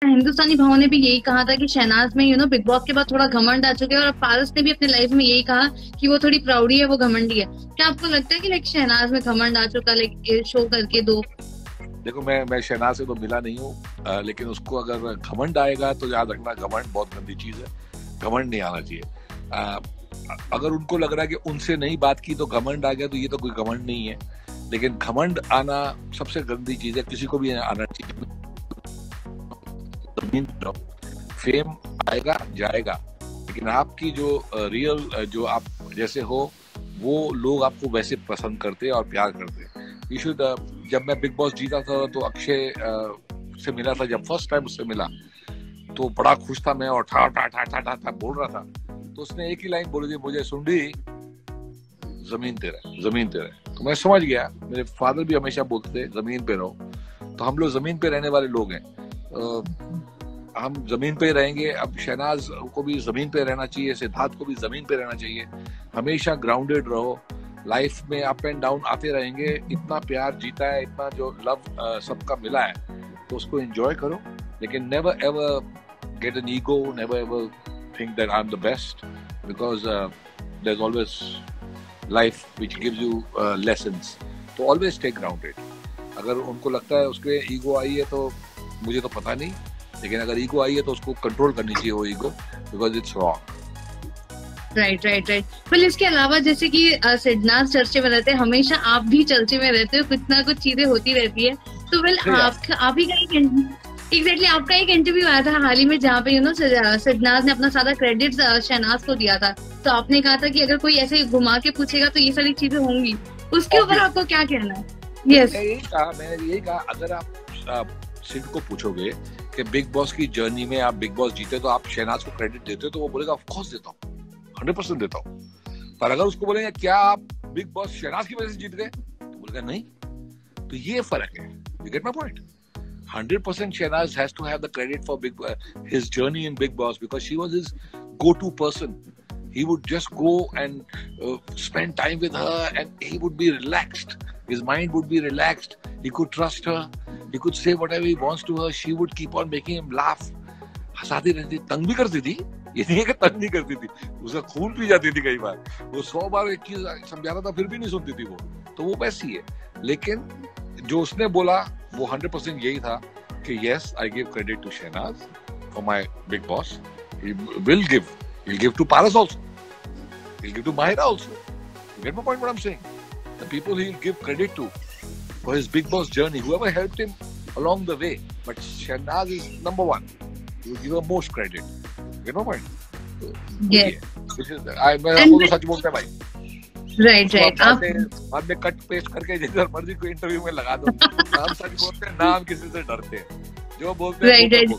हिंदुस्तानी भाव ने भी यही कहा था कि शहनाज में बिग बॉस के बाद थोड़ा घमंड आ चुके हैं, और पारस ने भी अपनी लाइफ में यही कहा कि वो थोड़ी प्राउडी है, वो घमंडी है। क्या आपको लगता है कि लाइक शहनाज में घमंड आ चुका, लाइक शो करके दो? देखो, मैं शहनाज से तो मिला नहीं हूँ, लेकिन उसको अगर घमंड आएगा तो याद रखना, घमंड बहुत गंदी चीज है, घमंड नहीं आना चाहिए। अगर उनको लग रहा है कि उनसे नहीं बात की तो घमंड आ गया, तो ये तो कोई घमंड नहीं है। लेकिन घमंड आना सबसे गंदी चीज है, किसी को भी आना चाहिए। फेम आएगा जाएगा, लेकिन आपकी जो रियल जो आप जैसे हो, वो लोग आपको वैसे पसंद करते हैं और प्यार करते हैं। यू शुड जब मैं बिग बॉस जीता था तो अक्षय से मिला था, जब फर्स्ट टाइम उससे मिला तो बड़ा खुश था मैं, और ठा ठा ठा ठा ठा ठा बोल रहा था। तो उसने एक ही लाइन बोली थी मुझे, सुंडी जमीन तेरा है, जमीन तेरा है। तो मैं समझ गया, मेरे फादर भी हमेशा बोलते थे जमीन पे रहो, तो हम लोग जमीन पे रहने वाले लोग हैं, हम जमीन पे रहेंगे। अब शहनाज को भी जमीन पे रहना चाहिए, सिद्धार्थ को भी जमीन पे रहना चाहिए। हमेशा ग्राउंडेड रहो, लाइफ में अप एंड डाउन आते रहेंगे। इतना प्यार जीता है, इतना जो लव सबका मिला है, तो उसको एंजॉय करो, लेकिन never ever get an ego, never ever think that I am the best, because there is always life which gives you lessons. तो ऑलवेज स्टे ग्राउंडेड। अगर उनको लगता है उसके ईगो आई है तो मुझे तो पता नहीं, लेकिन अगर ईगो आई है तो उसको कंट्रोल करनी चाहिए वो ego, because it's wrong. Right right right. पर इसके अलावा जैसे कि सिद्धनाथ चर्चे में रहते हैं, हमेशा आप भी चर्चे में रहते हो, कुछ ना कुछ चीजें होती रहती है। तो आप ही का एग्जैक्टली आपका एक इंटरव्यू आया था हाल ही में, जहाँ पे सिद्धनाथ ने अपना सारा क्रेडिट शहनाज को दिया था। तो आपने कहा था कि अगर कोई ऐसे घुमा के पूछेगा तो ये सारी चीजें होंगी, उसके ऊपर आपको क्या कहना है? यस, मैंने यही कहा, अगर आप सिद्ध को पूछोगे कि बिग बॉस की जर्नी में आप बिग बॉस जीते तो आप शहनाज को क्रेडिट देते हो, तो वो बोलेगा ऑफ कोर्स देता हूँ, 100% देता हूँ। पर अगर उसको बोलेंगे क्या आप बिग बॉस शहनाज की वजह से जीत गए, तो बोलेगा नहीं। तो ये फर्क है, you get my point. 100% Shehnaz has to have the credit for his journey in Big Boss, because she was his go-to person. He would just go and spend time with her, and he would be relaxed. His mind would be relaxed. He could trust her. He could say whatever he wants to her. She would keep on making him laugh. हंसाती रहती, तंग भी करती थी, ये नहीं है कि तंग नहीं करती थी, उसका खून पी जाती थी कई बार, वो 100 बार एक चीज समझाना था फिर भी नहीं सुनती थी वो, तो वो वैसी है। लेकिन जो उसने बोला वो 100% यही था कि yes, I give credit to Shehnaz for my big boss. He'll give to Paras also. He'll give to Mahira also. You get my point what I'm saying? The people he'll give credit to for his big boss journey, whoever helped him along the way. But Shehnaz is number one. He will give her most credit. You get my point? So, yes. मैं आपको तो सच बोलता है भाई। Right right. बाद में cut paste करके जिधर मर्जी कोई इंटरव्यू में लगा दो, नाम सच बोलते हैं, नाम किसी से डरते हैं, जो बोलते हैं राइट राइट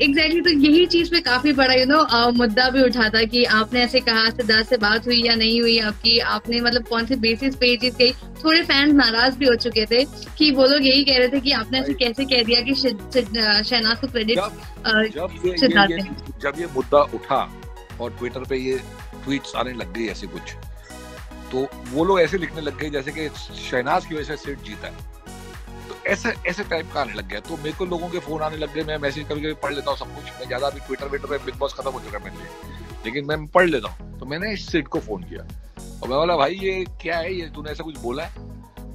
एग्जैक्टली। तो यही चीज पे काफी बड़ा मुद्दा भी उठा था कि आपने ऐसे कहा सिद्धार्थ से बात हुई या नहीं हुई आपकी, आपने मतलब कौन से बेसिस पे ये चीज कही। थोड़े फैंस नाराज भी हो चुके थे कि वो लोग यही कह रहे थे कि आपने ऐसे कैसे कह दिया कि शहनाज को क्रेडिट सिद्धार्थ ने। जब ये मुद्दा उठा और ट्विटर पे ये ट्वीट्स आने लग गई ऐसे कुछ, तो वो लोग ऐसे लिखने लग गए जैसे कि शहनाज की वजह से सिड जीता है, तो ऐसे टाइप का आने लग गया। तो मेरे को लोगों के फोन आने लग गए, मैं मैसेज कभी पढ़ लेता हूँ सब कुछ, मैं ज्यादा अभी ट्विटर पे बिग बॉस खत्म हो चुका है मेरे लिए, लेकिन मैं पढ़ लेता हूँ। तो मैंने सिड को फोन किया और मैं बोला भाई ये क्या है, ये तूने ऐसा कुछ बोला है?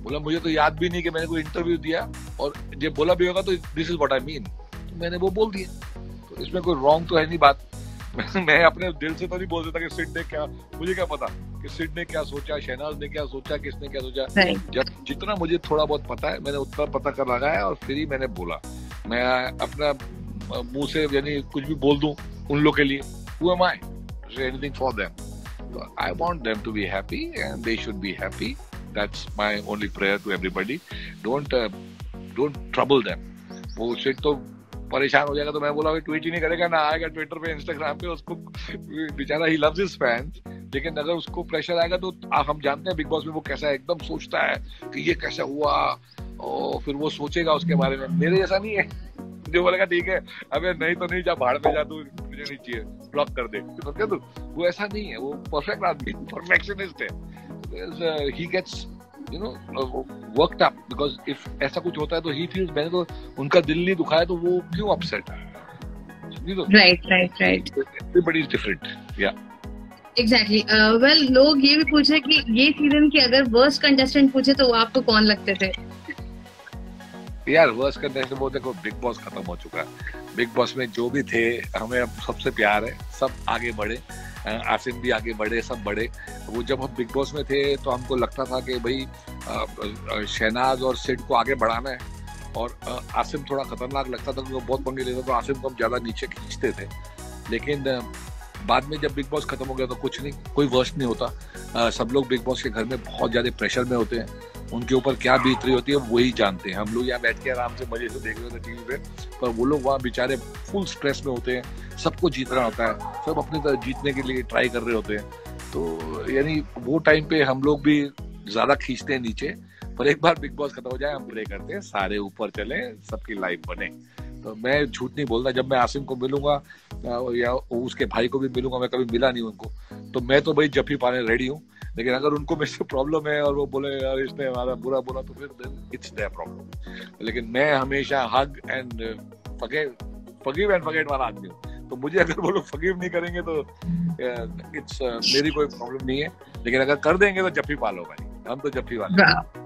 बोला मुझे तो याद भी नहीं कि मैंने कोई इंटरव्यू दिया, और ये बोला भी होगा तो this is what I mean, तो मैंने वो बोल दिया। तो इसमें कोई रॉन्ग तो है नहीं बात। मैं अपने दिल से तो नहीं बोल देता कि सिड ने क्या, मुझे क्या पता कि सिड ने क्या सोचा, शहनाज ने क्या सोचा, किसने क्या सोचा। जब जितना मुझे थोड़ा बहुत पता है मैंने उतना पता कर लगाया और फिर ही मैंने बोला। मैं अपना मुंह से यानी कुछ भी बोल दूं उन लोग के लिए, who am I to say anything for them? So I want them to be happy and they should be happy. That's my only prayer to everybody. Don't trouble them. वो सिड तो परेशान हो जाएगा, तो मैं बोला ट्वीट ही नहीं करेगा, ना आएगा ट्विटर पे इंस्टाग्राम पे, उसको बेचारा ही लव्स हिज फैंस। लेकिन अगर उसको प्रेशर आएगा तो हम जानते हैं बिग बॉस में वो कैसा है, एकदम सोचता है कि ये कैसा हुआ, और फिर वो सोचेगा उसके बारे में। मेरे जैसा नहीं है जो बोलेगा ठीक है अबे नहीं तो नहीं, जा भाड़ में जा, तू मुझे नहीं चाहिए, ब्लॉक कर दे, तो वो ऐसा नहीं है। वो परफेक्ट आदमी, परफेक्शनिस्ट है। He gets you know worked up, because if ऐसा कुछ होता है तो ही फील्स मैंने तो उनका दिल नहीं दुखाया तो वो क्यों अपसेट है? Right everybody is different. या एग्जैक्टली। वेल, लोग ये भी पूछ रहे कि ये सीजन के अगर वर्स्ट कंटेस्टेंट पूछे तो आपको कौन लगते थे? यार वर्स्ट कंटेस्टेंट वो देखो, बिग बॉस खत्म हो चुका है। बिग बॉस में जो भी थे हमें अब सबसे प्यार है, सब आगे बढ़े, आसिम भी आगे बढ़े, सब बढ़े। वो जब हम बिग बॉस में थे तो हमको लगता था कि भाई शहनाज और सिड को आगे बढ़ाना है, और आसिम थोड़ा खतरनाक लगता था क्योंकि वो बहुत पंगे लेता, तो आसिम को हम ज्यादा नीचे खींचते थे। लेकिन बाद में जब बिग बॉस खत्म हो गया तो कुछ नहीं, कोई वर्स्ट नहीं होता। सब लोग बिग बॉस के घर में बहुत ज्यादा प्रेशर में होते हैं, उनके ऊपर क्या बीत रही होती है वही जानते हैं। हम लोग यहाँ बैठ के आराम से मजे से देख रहे थे टीवी पे, पर वो लोग वहाँ बेचारे फुल स्ट्रेस में होते हैं, सबको जीतना होता है, सब अपनी तरह जीतने के लिए ट्राई कर रहे होते हैं। तो यानी वो टाइम पे हम लोग भी ज्यादा खींचते हैं नीचे, पर एक बार बिग बॉस खत्म हो जाए हम प्रे करते हैं सारे ऊपर चले, सबकी लाइफ बने। तो मैं झूठ नहीं बोलता, जब मैं आसिम को मिलूंगा या उसके भाई को भी मिलूंगा, मैं कभी मिला नहीं उनको, तो मैं तो भाई जब ही पाने रेडी हूँ। लेकिन अगर उनको मेरे से प्रॉब्लम है और वो बोले यार इसने हमारा बुरा बोला, तो फिर इट्स देयर प्रॉब्लम। लेकिन मैं हमेशा hug and forgive and forget वाला आदमी हूँ, तो मुझे अगर वो लोग फॉरगिव नहीं करेंगे तो इट्स मेरी कोई प्रॉब्लम नहीं है। लेकिन अगर कर देंगे तो जफ्फी पालो भाई, हम तो जफ्फी वाले।